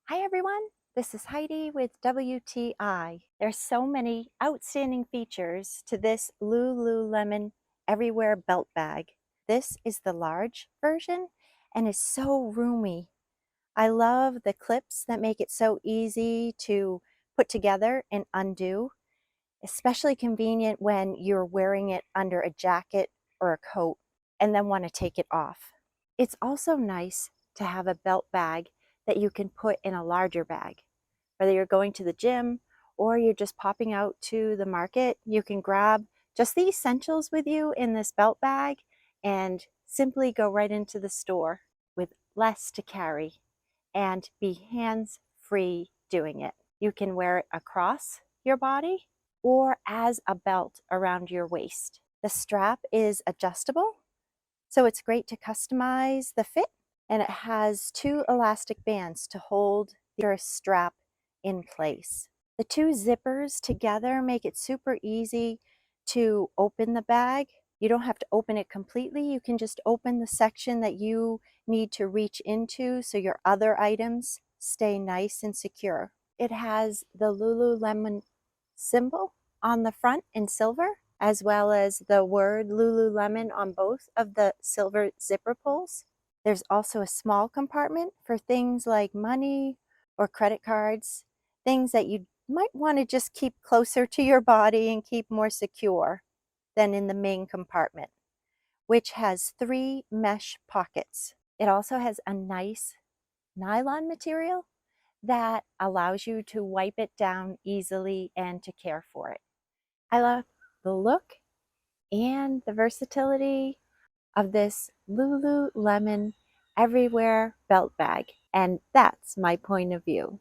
Hi everyone, this is Heidi with WTI. There's so many outstanding features to this Lululemon Everywhere belt bag. This is the large version and is so roomy. I love the clips that make it so easy to put together and undo, especially convenient when you're wearing it under a jacket or a coat and then want to take it off. It's also nice to have a belt bag that you can put in a larger bag. Whether you're going to the gym or you're just popping out to the market, you can grab just the essentials with you in this belt bag and simply go right into the store with less to carry and be hands-free doing it. You can wear it across your body or as a belt around your waist. The strap is adjustable, so it's great to customize the fit, and it has two elastic bands to hold your strap in place. The two zippers together make it super easy to open the bag. You don't have to open it completely. You can just open the section that you need to reach into so your other items stay nice and secure. It has the Lululemon symbol on the front in silver, as well as the word Lululemon on both of the silver zipper pulls. There's also a small compartment for things like money or credit cards, things that you might want to just keep closer to your body and keep more secure than in the main compartment, which has 3 mesh pockets. It also has a nice nylon material that allows you to wipe it down easily and to care for it. I love the look and the versatility of this Lululemon Everywhere belt bag, and that's my point of view.